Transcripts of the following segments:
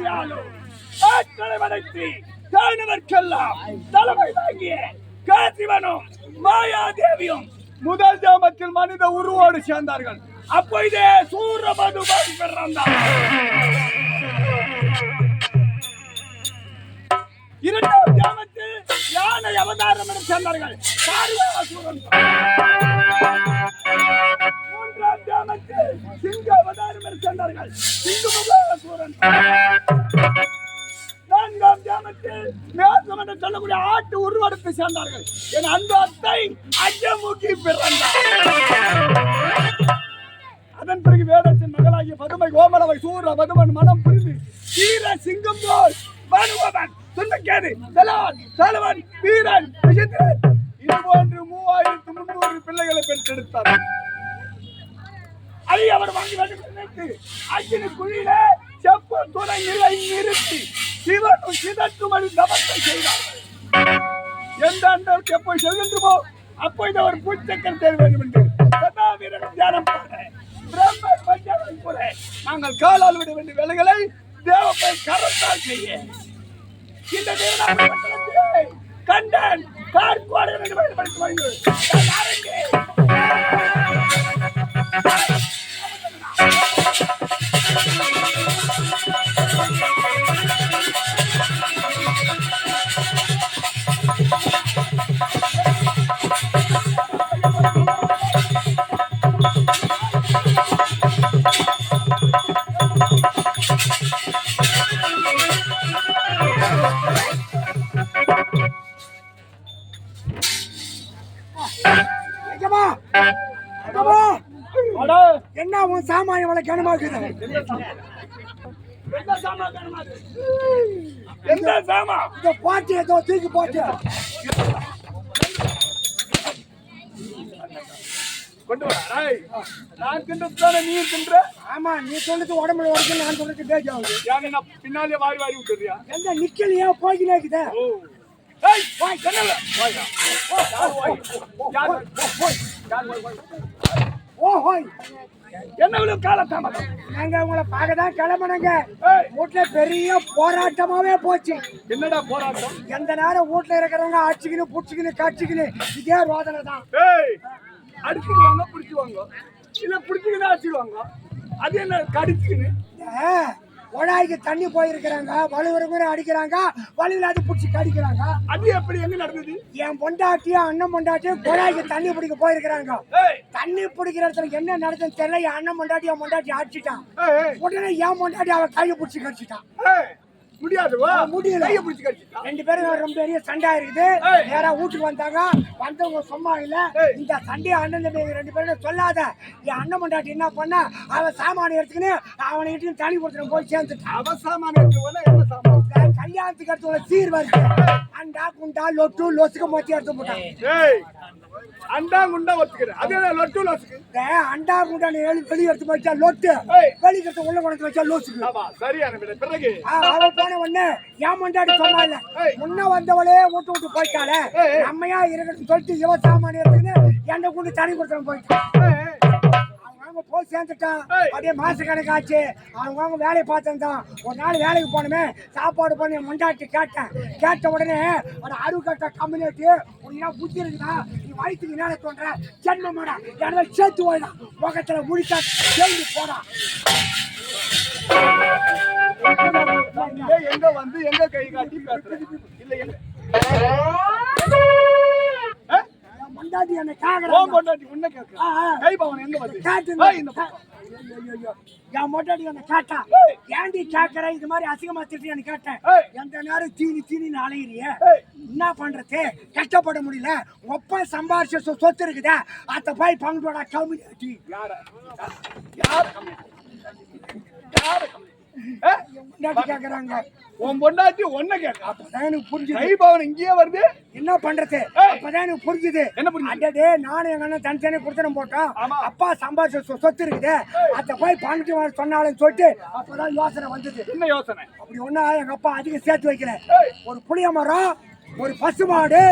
ஆட்சியாலும் ஆட்களை வளர்த்தி தானவர்க்கெல்லாம் தலைமை தாங்கிய காசிவனும் மாயாதேவியும் முதல் ஜாமத்தில் மனித உருவோடு சேர்ந்தார்கள். அப்பொழுதே சூரமது பிறந்தார். இரண்டாம் ஜாமத்தில் யானை அவதாரம் என சேர்ந்தார்கள். மூன்றாம் ஜாமத்தில் சிங்க அவதாரம் என சேர்ந்தார்கள். சிங்கமுகாசூரன். நான்காம் ஜாமத்தில் மேசம் என்று சொல்லக்கூடிய ஆட்டு உருவெடுத்து சேர்ந்தார்கள். என் அன்பு அத்தை அஜமுகி பிறந்தார். அதன் பிறகு வேதத்தின் மகளாகிய பதுமை கோமலவை சூர பதுமன் மனம் புரிந்து வீர சிங்கம் போல் மனுவன் துண்டக்கேது தலைவன் வீரன் விசித்திரன் இது போன்று 3300 பிள்ளைகளை பெற்றெடுத்தார். அதை அவர் வாங்கி நினைத்து அக்கினி குழியிலே செப்பு துணை நிலை நிறுத்தி சிவனும் சிதற்றுமணி தபத்தை செய்தார்கள். எந்த அண்டருக்கு எப்போது செல்கின்றமோ அப்போது அவர் பூச்சக்கர் தேர் வேண்டும் என்று சதா வீரன் தியானம் பண்ண பிரம்ம பஞ்சாரம் கூட நாங்கள் காலால் விட வேண்டிய வேலைகளை தேவப்பை கரத்தால் செய்ய இந்த தேவனாக கண்டன் கார்குவாடு என்று பயன்படுத்தி வருகிறோம். என்ன உன் சாமானிய வள கனமாக்குது? பாட்டு ஏதோ தூக்கி போட்டு கொண்டு வர நான் தின்றதுதானே நீ தின்ற. ஆமா, நீ சொல்றது உடம்புல உடம்பு, நான் சொல்றது பேஜ் ஆகுது. பின்னாலே வாரி வாரி விட்டுறியா? எங்க நிக்கலையா போய்கினேக்குதே. என்ன காலத்தாமதம்? நாங்க உங்களை பார்க்கதான் கிளம்புனங்க. வீட்டுல பெரிய போராட்டமாவே போச்சு. என்னடா போராட்டம்? எந்த நேரம் வீட்டுல இருக்கிறவங்க அடிச்சுக்கின்னு புடிச்சுக்கின்னு கடிச்சுக்கின்னு இதே ரோதனை தான். அடிச்சுக்குவாங்க பிடிச்சுவாங்க, இல்ல பிடிச்சுக்கின்னு அடிச்சுடுவாங்க. அது என்ன கடிச்சுக்கின்னு? குழாய்க்கு தண்ணி போயிருக்கிறாங்க, வலுவரை அடிக்கிறாங்க, வலுவில அது பிடிச்சி கடிக்கிறாங்க. அது எப்படி எங்க நடந்தது? என் பொண்டாட்டியும் அண்ணன் பொண்டாட்டியும் குழாய்க்கு தண்ணி பிடிக்க போயிருக்கிறாங்க. தண்ணி பிடிக்கிற இடத்துல என்ன நடக்குதுன்னு தெரியல. என் அண்ணன் பொண்டாட்டி என் பொண்டாட்டி அடிச்சுட்டான். உடனே என் பொண்டாட்டி அவன் கையை பிடிச்சி கடிச்சிட்டான். முடியாதுவா? முடியல. கையை பிடிச்சி கடிச்சிட்டான். ரெண்டு பேரும் ரொம்ப பெரிய சண்டை இருக்குது. நேரா வீட்டுக்கு வந்தாங்க. வந்தவங்க சும்மா இல்ல. இந்த சண்டையை அண்ணன் தம்பி ரெண்டு பேரும் சொல்லாத. என் அண்ணன் பொண்டாட்டி என்ன பண்ண, அவன் சாமான் எடுத்துக்கின்னு அவனை தண்ணி கொடுத்துட்டு போய் சேர்ந்துட்டான். அவன் சாமான் என்ன சாமான்? கல்யாணத்துக்கு எடுத்து சீர் வருது. அண்டா குண்டா லொட்டு லொசுக்கு மொத்தி எடுத்து போட்டான். அண்டா குண்டா வச்சுக்கிறேன். அது லொட்டு லொசுக்கு. அண்டா குண்டா வெளியே எடுத்து வச்சா லொட்டு, வெளியே உள்ள கொண்டு வச்சா லொசுக்கு. சரியான பிறகு அவ போன உடனே என் மண்டாடி சொன்னா இல்ல, முன்ன வந்தவளே விட்டு விட்டு போயிட்டாளே, நம்மையா இருக்கட்டும் சொல்லிட்டு இவ சாமான் எடுத்துன்னு எண்ணெய் கொண்டு தண்ணி கொடுத்து போயிட்டான். போய் சேர்ந்துட்டான். அப்படியே மாச கணக்காச்சு. அவங்க வேலையை பார்த்துருந்தான். ஒரு நாள் வேலைக்கு போனமே, சாப்பாடு பண்ணி முண்டாட்டி கேட்டேன். கேட்ட உடனே ஒரு அறுகட்ட கம்யூனிட்டி உன்னா புத்தி இருக்குதா, நீ வயிற்றுக்கு நேரம் தோன்ற ஜென்மமாடா, எனவே சேர்த்து போயிடா, முகத்துல முடிச்சா சேர்ந்து போடா. எங்க வந்து எங்க கை காட்டி இல்ல பொண்டாட்டி என்ன கேக்குறா? பொண்டாட்டி உன்ன கேக்குறா? கை பவன் எங்க வந்து கேட்டு என் பொண்டாட்டி என்ன கேட்டா, ஏண்டி கேக்குற இது மாதிரி அசிங்கமா திட்டியான்னு கேட்டேன். எந்த நேரம் தீனி தீனின்னு அலையிறிய, என்ன பண்றது, கஷ்டப்பட முடியல, ஒப்ப சம்பாரிச்ச சொத்து இருக்குதா, அத போய் பங்கோட கம்யூனிட்டி. கேக்குறாங்க. உன் பொண்டாட்டி ஒன்ன கேட்க. அப்பதான் எனக்கு புரிஞ்சுது. கை பவன் இங்கேயே வருது, என்ன பண்றது? அப்பதான் எனக்கு புரிஞ்சுது. என்ன புரியுது? அடடே, நானும் எங்க அண்ணன் தனித்தனி கொடுத்துட போட்டோம். அப்பா சம்பாதிச்ச சொத்து இருக்குது, அத போய் பங்கிட்டு சொன்னாலும் சொல்லிட்டு அப்பதான் யோசனை வந்தது. என்ன யோசனை? அப்படி ஒன்னா எங்க அப்பா அதிகம் சேர்த்து வைக்கிறேன். ஒரு புளிய மரம், ஒரு பசுமாடு,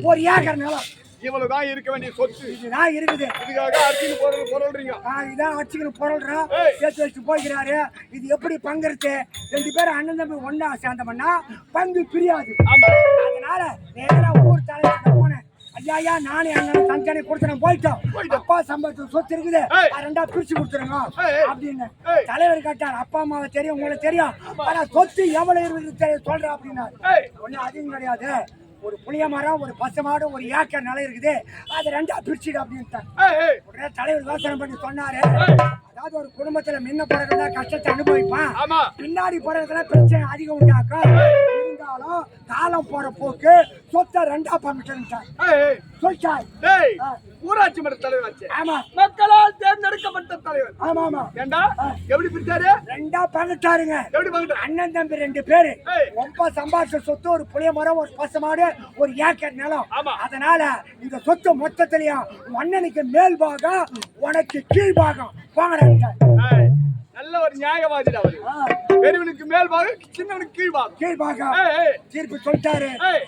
ஒரு ஏக்கர் நிலம். இவ்வளவுதான் இருக்க வேண்டிய சொத்து. இதுதான் இருக்குது. இதுக்காக அடிச்சுன்னு பொருள்றீங்க. இதான் அடிச்சுக்கணும் பொருள்றோம். ஏய். சேர்த்து வச்சுட்டு போய்க்கிறாரு. இது எப்படி பங்குறது? 2 பேரும் அண்ணன் தம்பி ஒண்ணா சேர்ந்தோம்னா பங்கு பிரியாது. ஆமா. அதனால நேரா ஊர் தலைவர்கிட்ட போனேன். ஐயா நானே அண்ணன் தனித்தனி கொடுத்துறேன் போயிட்டோம். அப்பா சம்பளத்துக்கு சொத்து இருக்குது, ஏய். அது 2ஆ பிரிச்சு கொடுத்துருங்க ஏய். அப்படின்னு ஏய். தலைவர் கேட்டார். அப்பா அம்மாவை தெரியும், உங்களுக்கு தெரியும், ஆனா சொத்து எவ்வளவு இருக்குது சொல்றேன் அப்படின்னாரு. ஏய். ஒன்னும் அதிகம் கிடையாது. ஒரு புளிய மரம், ஒரு பசு மாடு, 1 ஏக்கர் நிலம் இருக்குது, அது 2ஆ பிரிச்சுடு அப்படின்ட்டாங்க. ஏய். உடனே தலைவர் யோசனை பண்ணி சொன்னாரு. ஏய். அதாவது ஒரு குடும்பத்துல முன்ன பிறகுனா கஷ்டத்தை அனுபவிப்பான், ஆமா. பின்னாடி பிறகுல பிரச்சனை அதிகம் உண்டாக்கும். இருந்தாலும் காலம் போற போக்கு சொத்தை 2ஆ பங்கிட்டார் ஏய். சொல்லிட்டார். டேய், ஊராட்சி மன்ற தலைவராச்சே. ஆமா மக்களால் தேர்ந்தெடுக்கப்பட்ட தலைவர். ஆமா ஆமா ஏண்டா எப்படி பிரிச்சாரு? 2ஆ பங்கிட்டாருங்க. எப்படி பங்கிட்டாரு? அண்ணன் தம்பி 2 பேரு. ஏய். ரொம்ப சம்பாதிச்ச சொத்து, ஒரு புளிய மரம், ஒரு பசு மாடு, 1 ஏக்கர் நிலம். ஆமா. அதனால இந்த சொத்து மொத்தத்திலையும் அண்ணனுக்கு மேல் பாகம், உனக்கு கீழ் பாகம் வாங்கினாங்க. ஏய், நல்ல ஒரு நியாயவாதிடா அவரு. பெரியவனுக்கு மேல் பாகம், சின்னவனுக்கு கீழ் பாகம். கீழ் பாகம் ஏய், ஏய். தீர்ப்பு சொல்லிட்டாரு. ஏய்.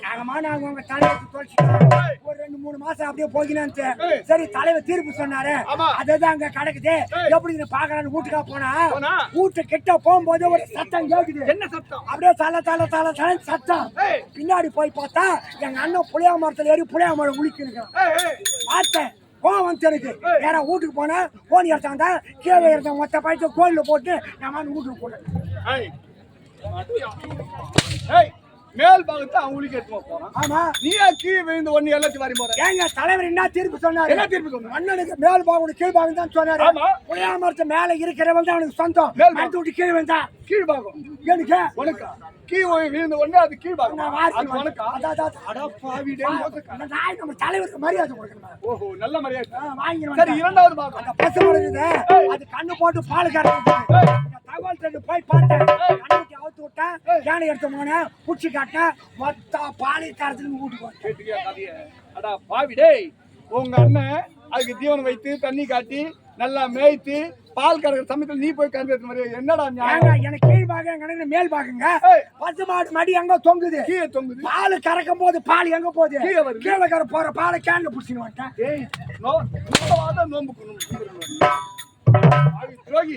நாங்க உங்க தலைவர் தொலைச்சிட்டோம். ஏய். ஒரு 2-3 மாசம் அப்படியே போகினான்ட்டு. ஏய். சரி தலைவர் தீர்ப்பு சொன்னாரு. ஆமா. அதுதான் அங்க கிடக்குது. ஏய். எப்படி பாக்கலான்னு வீட்டுக்கா போனா போனா? வீட்டு கிட்ட போகும்போது ஒரு சத்தம் கேக்குது. என்ன சத்தம்? அப்படியே தல தல தல தல சத்தம். ஏய். பின்னாடி போய் பார்த்தா எங்க அண்ணன் புளியா மரத்துல ஏறி புளியா மரம் உளிக்கு ஏய், ஏய். பார்த்தேன். கோவம் வந்து எனக்கு ஏன்னா வீட்டுக்கு போனேன். கோழி எடுத்தாங்க, கீழே எடுத்த மொத்த பயிற்சி கோயில போட்டு நான் வீட்டுக்கு போனேன். ஏய். ஏய், மேல் பாகத்தை அவங்களுக்கு எடுத்து போறான். ஆமா. நீயா கீழே விழுந்து ஒண்ணு எல்லாத்தையும் வாரி போற. ஏங்க தலைவர் என்ன தீர்ப்பு சொன்னாரு? என்ன தீர்ப்பு சொன்னாரு? அண்ணனுக்கு மேல் பாகம் கீழ் பாகம் தான் சொன்னாரு. ஆமா. புளியா மரத்து மேல இருக்கிறவங்க தான் அவனுக்கு சொந்தம். மேல் பாகம். மரத்து விட்டு கீழே வந்தா கீழ் பாகம் எனக்கு உனக்கா? கீழே விழுந்த உடனே அது கீழ் பாகம். நான் வாசி அது உனக்கா? அட பாவிடே மோசக்கா. அந்த நாய் நம்ம தலைவருக்கு மரியாதை கொடுக்கணும். ஓஹோ, நல்ல மரியாதை. வாங்கிடுவேன். சரி, 2வது பாகம். அந்த பசு மரத்துது அது கண்ணு போட்டு பால் கறக்குது. தகவல் தெரிஞ்சு போய் பார்த்தேன். கண்ணுக்கு அவுத்து விட்டேன். யானை எடுத்து போனேன், பூச்சி காட்டேன், மொத்த பாலை கறதுன்னு வீட்டுக்கு போனேன். கேட்டுக்கியா கதைய? அடா பாவிடே, உங்க அண்ணன் அதுக்கு தீவனம் வைத்து தண்ணி காட்டி நல்லா மேய்த்து பால் கறக்கிற சமயத்துல நீ போய் கறந்து மாதிரி என்னடா நியாயம்? ஏங்க எனக்கு கீழ் பாகம் எனக்கு மேல் பாகங்க. ஏய். பசு மாடு மடி எங்க தொங்குது, கீழே தொங்குது. பால் கறக்கும் போது பால் எங்க போகுது? கீழே வருது. கீழே கற போற பாலை கேன்ல புடிச்சின்னு வந்துட்டேன். ஏய், நோம்பு துரோகி.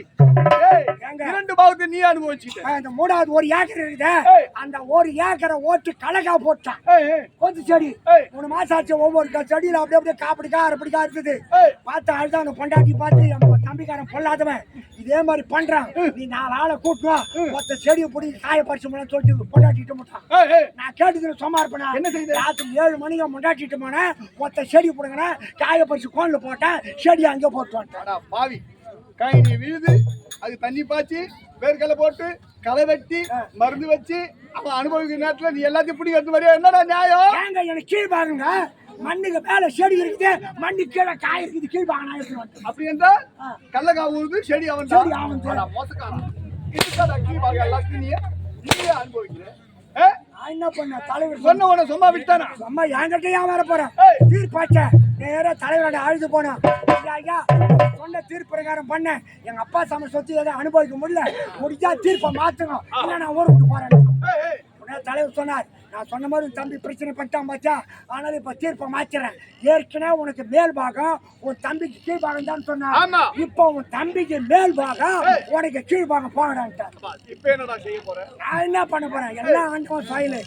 ஏய், ஏங்க? 2 பாகத்தை நீ அனுபவிச்சுட்ட. இந்த 3வது 1 ஏக்கர் இருக்குது. ஏய். அந்த 1 ஏக்கரை ஓட்டு கலக்கா போட்டான். ஏய், ஏய், கொஞ்சம் செடி ஏய். 3 மாசம் ஆச்சு. ஒவ்வொரு செடியில அப்படியே அப்படியே காப்பிடிக்கா அரப்பிடிக்கா இருக்குது. ஏய். பார்த்து அழுதான் பொண்டாட்டி பார்த்து நம்ம தம்பிக்காரன் பொல்லாதவன் இதே மாதிரி பண்றான், நீ 4 ஆளை கூட்டுவா மொத்த செடியை பிடிச்சி காய பறிச்சு சொல்லிட்டு பொண்டாட்டிட்டு முட்டான். ஏய், ஏய். நான் கேட்டதுல சும்மா இருப்பேனா? என்ன செய்யுது? ராத்திரி 7 மணிக்கு முண்டாட்டிட்டு போனேன். மொத்த செடி பிடுங்கின காய பறிச்சு கோன்ல போட்டேன். செடி அங்கே போட்டு வந்துட்டேன். அடா பாவி, காய்கறி விழுது, அது தண்ணி பாய்ச்சி வேர்க்கலை போட்டு களை வெட்டி மருந்து வச்சு அவன் அனுபவிக்கிற நேரத்துல நீ எல்லாத்தையும் பிடிக்க எடுத்து வரையா? என்னடா நியாயம்? ஏங்க எனக்கு கீழ் பாருங்க, மண்ணுக்கு மேல செடி இருக்குது, மண்ணு கீழே காய் இருக்குது, கீழ் பாங்க நான் எடுத்து வந்துட்டேன். அப்படி என்றால் கள்ளக்கா ஊருது, செடி அவன் தான். செடி அவன் தான். அடா மோசக்காரன். இதுக்காடா கீழ் பாகம் எல்லாத்தையும் நீயே அனுபவிக்கிற. நான் என்ன பண்ண தலைவர் சொன்ன உடனே சும்மா விட்டானா? அம்மா என்கிட்ட ஏன் வர போறேன்? ஏய். தீர்ப்பாச்ச நேரா தலைவரோட அழுது போனேன். ஐயா சொன்ன தீர்ப்பு பிரகாரம் பண்ணேன். எங்க அப்பா சம சொத்து எதை அனுபவிக்க முடிஞ்சா தீர்ப்பை மாத்தணும், இல்ல நான் ஊரை விட்டு போறேன். ஏய், ஏய். உடனே தலைவர் சொன்னார், நான் சொன்ன மாதிரி உன் தம்பி பிரச்சனை பண்ணிட்டான் பாச்சா, ஆனாலும் இப்ப தீர்ப்பை மாத்துறேன். ஏற்கனவே உனக்கு மேல் பாகம் உன் தம்பிக்கு கீழ் பாகம் தான் சொன்னான். ஆமா. இப்போ உன் தம்பிக்கு மேல் பாகம் உனக்கு கீழ் பாகம் போகடான்ட்டார். இப்ப என்னடா செய்ய போற? நான் என்ன பண்ண போறேன்? எல்லாம் ஆண்டவன் சாயலு,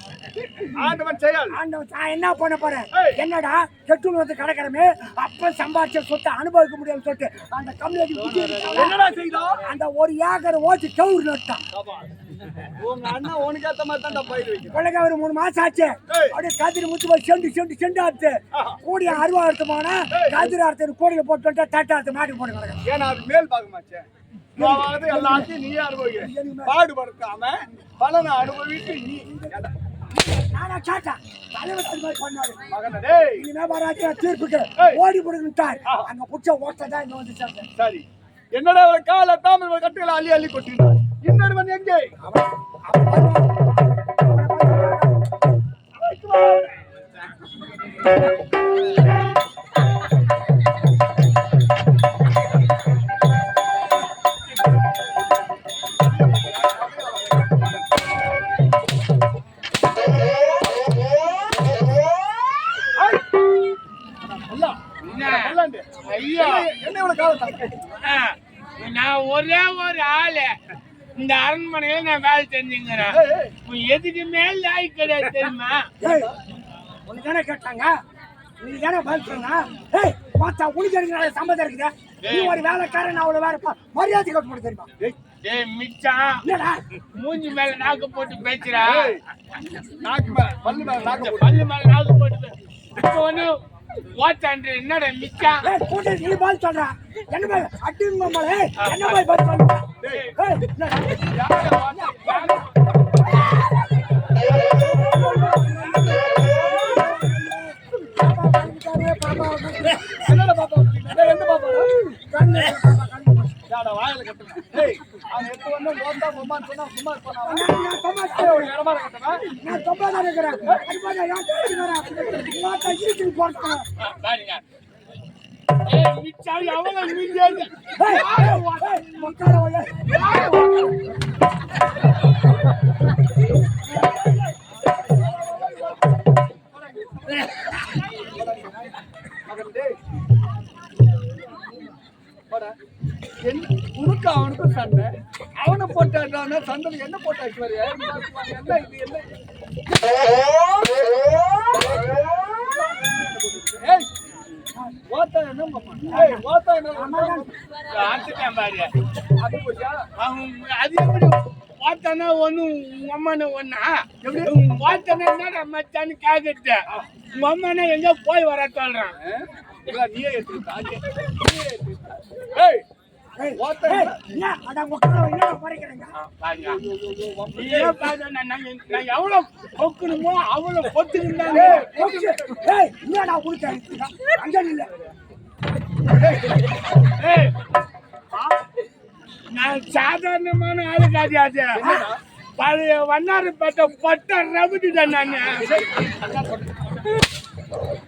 ஆண்டவன் செயல். ஆண்டவன். நான் என்ன பண்ண போறேன்? ஏய். என்னடா கெட்டுன்னு வந்து கிடக்கிறமே அப்ப சம்பாதிச்ச சொத்தை அனுபவிக்க முடியும்னு சொல்லிட்டு அந்த கம்யூனிட்டி என்னடா செய்தோம்? அந்த 1 ஏக்கரை ஓட்டி கவுர் நட்டான். உங்க அண்ணன் உனக்கு ஏத்த மாதிரி தான் பயிர் வைக்கிறேன். பிள்ளைங்க ஒரு 3 மாசம் ஆச்சு. ஏய். அப்படியே கதிரி முத்து போய் செண்டு ஆச்சு. கூடிய 60 எடுத்து போனா கதிரி அறுத்து கூடிய போட்டு வந்துட்டா தட்டை அறுத்து மாட்டி போட்டு கிடக்கு. ஏன்னா அது மேல் பாகமாச்சே. எல்லாத்தையும் நீயே அனுபவிக்கிறேன். பாடுபடுத்தாம பலனை அனுபவித்து நீ நானா கேட்டேன், தலைவர் அது மாதிரி பண்ணாரு. மகனே, டேய். இனிமே வராது தீர்ப்புக்கு ஏய். ஓடி போடுங்கிட்டார். அங்க புடிச்ச ஓட்டதான் இங்க வந்து சேர்ந்தேன். சரி, என்னடா ஒரு கால தாமல் கட்டுகளை அள்ளி அள்ளி கொட்டினார். இன்னொருவன் எங்கே? நான் ஒரே ஒரு ஆளு இந்த அரண்மனையில நான் வேலை செஞ்சுங்கிறேன். எதுக்கு மேல லாய் கிடையாது தெரியுமா? உனக்கு தானே கேட்டாங்க, நீ தானே பதில் சொன்னா. பார்த்தா உனக்கு எனக்கு சம்மதம் இருக்குது. நீ ஒரு வேலைக்காரன், நான் ஒரு வேலை மரியாதை கட்டு போட தெரியுமா? மிச்சம் இல்லடா, மூஞ்சி மேல நாக்கு போட்டு பேசுறா. பல்லு மேல நாக்கு போட்டு இப்ப ஒண்ணு ஓட்டாண்டு என்னடா மிச்சம்? கூட்ட நீ பதில் சொல்ற. என்ன மாதிரி அடிங்க மேலே என்ன மாதிரி பதில் சொல்ற? என்னடா பாப்பா? எந்த பாப்பா? கண்ணு யாடா வாயில கட்டுங்க. டேய் அவன் எப்ப வந்து ஓட்டா பொம்மான்னு சொன்னா சும்மா இருப்பானா? இடமா கட்டுங்க. நான் தொப்பா தான் இருக்கிறேன். அது மாதிரி யார் கேட்கிறேன்? வாட்டா இருக்கு போறேன். பாருங்க. மிச்சம் எவ்வளவு மிஞ்சாது? மக்கள வய உனக்கு அவனுக்கும் சண்டை. அவனை போட்டான்னா சண்டை என்ன போட்டாச்சு வரையா? என்ன இது என்ன? ஓத்தா என்ன ஓத்தா என்ன ஆத்துட்டேன் பாரு. அது போச்சா? அது எப்படி ஓட்டானா ஒண்ணு உங்க அம்மானு ஒண்ணா? ஓட்டானா என்னடா மச்சான்னு கேக்குறது. உங்க அம்மானா எங்க போய் வர சொல்றான். நீயே எடுத்துக்கிட்டா? ஓட்டை என்ன அட மக்கள என்ன பறிக்கிறீங்க? பாருங்க. நீயே பாரு, நான் எவ்வளவு கொக்கணுமோ அவ்வளவு கொத்துக்கிட்டாங்க. என்னடா குடிச்சேன் அங்க இல்ல. நான் சாதாரணமான ஆளு கிடையாது. பழைய வண்ணாரப்பேட்டை பொட்ட ரவுடி தான் நானு.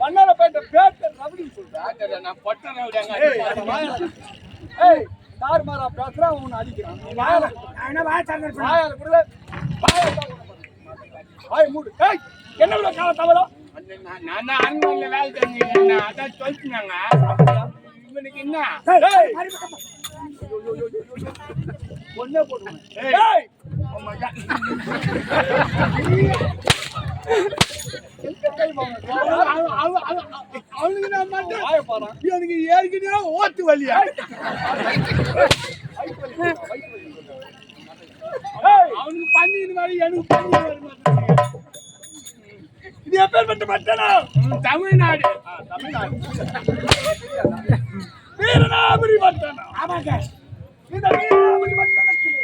வண்ணாரப்பேட்டை பேட்டை ரவுடி சொல்றேன். நான் பொட்ட ரவுடிங்க. தார்மாரா பேசுறான், அவனை அடிக்கிறான். என்ன வாய தரணும்? வாயால கூட வாய் மூடு. என்ன விட கால தவறா? நான் அரண்மனையில வேலை செஞ்சேன். அதான் சொல்லிச்சுனாங்க. இவனுக்கு என்ன ஒன்னே போடுவேன். அவனுக்கு நான் மட்டும் எனக்கு ஏற்கனவே ஓட்டு வலியா. அவனுக்கு பண்ணிட்டு வர எனக்கு பண்ணி வர மாட்டேன். இது எப்பேற்பட்ட மட்டனா? தமிழ்நாடு. வீரநாபுரி மட்டனா? ஆமாங்க. இந்த வீரநாபுரி மட்டனத்தில்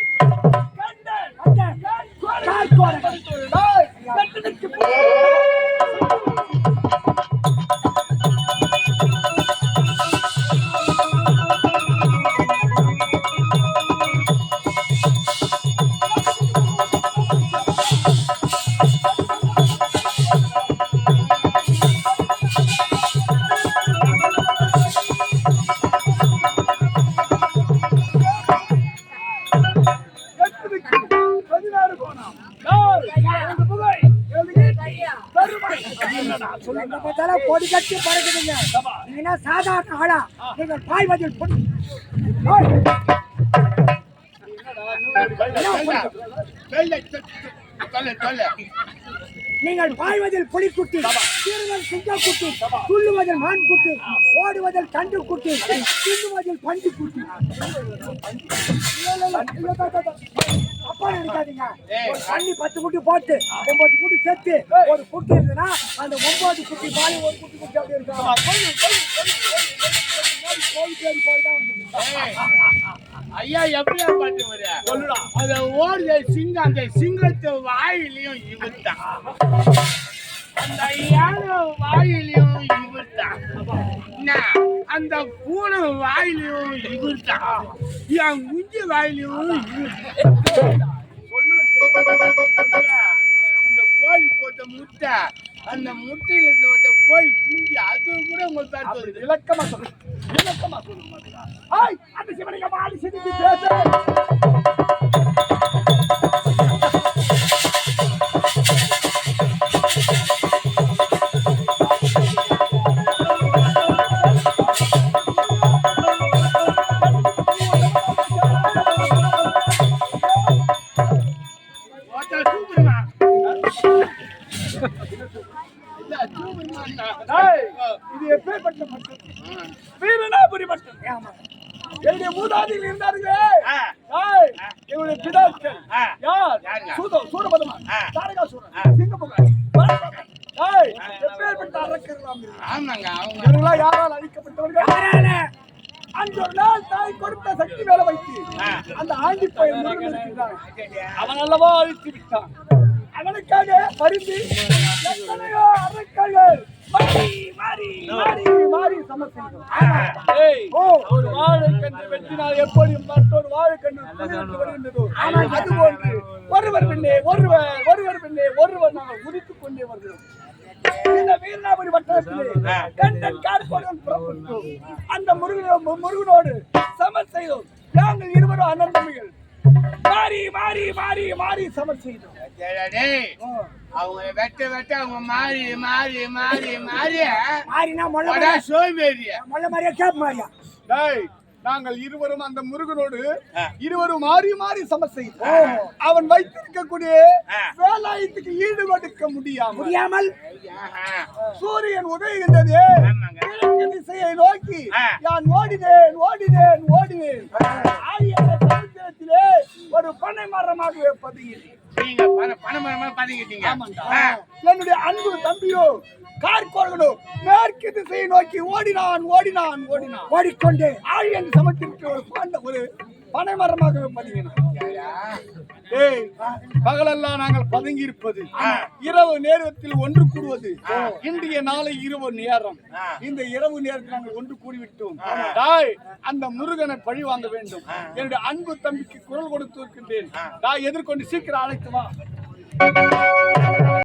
பொடி கட்டி பறக்குதுங்க. நீங்க சாதாரண ஆளா? நீங்க பாய்வதில் நீங்கள் பாய்வதில் புலிக்குட்டி, சீறுதல் சிங்கக்குட்டி, துள்ளுவதில் மான் குட்டி, ஓடுவதில் கண்டு குட்டி, தின்னுவதில் பஞ்சு குட்டி. அப்பா நினைக்காதீங்க. தண்ணி 10 குட்டி போட்டு 9 குட்டி செத்து ஒரு குட்டி இருக்குன்னா அந்த 9 குட்டி பாலி ஒரு குட்டி குட்டி அப்படி ஐயா எப்படியா பாட்டு வர சொல்லுடா. அத ஓடுத சிங்கம், அந்த சிங்கத்து வாயிலையும் இவர்தான், அந்த யானை வாயிலையும் இவர்தான், அந்த பூனை வாயிலையும் இவர்தான், என் குஞ்சு வாயிலையும் இவர்தான். அந்த கோழி போட்ட முட்டை, அந்த முட்டையில இருந்து வந்த கோழி குஞ்சு, அது கூட உங்க பேர் சொல்லுது. விளக்கமா சொல்லு, விளக்கமா சொல்லு. அந்த சிவனிங்க மாலி சிரித்து பேச என்னுடைய பிதாக்கள் யார்? யாருங்க? சூரபதமா, ஆ. தாரகாசுரன், சிங்கமுகன், ஏய், எப்பேற்பட்ட அரக்கர்களாம் இவர்கள். ஆமாங்க அவங்க இவர்களால் யாரால் அழிக்கப்பட்டவர்கள்? யாரால? அன்று ஒரு நாள் தாய் கொடுத்த சக்தி மேல வைத்து அந்த ஆண்டி பையன் முருகன் இருக்கின்றான். அவன் அல்லவா அழித்து விட்டான். அவனுக்காக பரிந்து எத்தனையோ அரக்கர்கள் மாறி மாறி மாறி மாறி சமர்ப்பித்தோம். ஏய், ஒரு வாழைக்கன்று வெட்டினால் எப்படி மற்றொரு வாழைக்கன்று துளிர்த்து வருகின்றதோ அதுபோன்று ஒருவர் பின்னே ஒருவர் பின்னே ஒருவர் நாங்கள் உதித்துக் கொண்டே வருகிறோம். இந்த வீரநாபுரி வட்டாரத்திலே கண்டன் கார்போடன் புறப்பட்டோம். அந்த முருகனோடு சமர் செய்தோம். நாங்கள் இருவரும் அண்ணன் தம்பிகள் மாறி மாறி மாறி மாறி சமர் செய்தோம். அவங்க வெட்ட அவங்க மாறி மாறி மாறி மாறி மாறினா மொள்ள சோம்பேறிய மொள்ள மாதிரியா கேப் மாதிரியா? டேய், நாங்கள் இருவரும் அந்த முருகனோடு இருவரும் மாறி மாறி சமர் செய்தோம். அவன் வைத்திருக்கக்கூடிய வேலாயத்துக்கு ஈடு கொடுக்க முடியாமல் சூரியன் உதயுகின்றது. கிழக்கு திசையை நோக்கி நான் ஓடினேன் ஓடினேன் ஓடினேன். ஆயிரம் சமுத்திரத்திலே ஒரு பனை மரமாக பதுங்கினேன். நீங்க பணமரமா பாத்தீங்க. என்னுடைய அன்பு தம்பியோ கார்கோடனோ மேற்கு திசையை நோக்கி ஓடினான் ஓடினான் ஓடினான். ஓடிக்கொண்டு ஆழியன் சமத்திற்கு ஒரு பனை மரமாக பதுங்கினான். ஏய், பகலெல்லாம் நாங்கள் பதுங்கி இருப்பது, இரவு நேரத்தில் ஒன்று கூடுவது. இன்றைய நாளை இரவு நேரம், இந்த இரவு நேரத்தில் நாங்கள் ஒன்று கூடிவிட்டோம். தாய், அந்த முருகனை பழி வாங்க வேண்டும். என்னுடைய அன்பு தம்பிக்கு குரல் கொடுத்து இருக்கின்றேன். தாய், எதிர்கொண்டு சீக்கிரம் அழைத்து வா.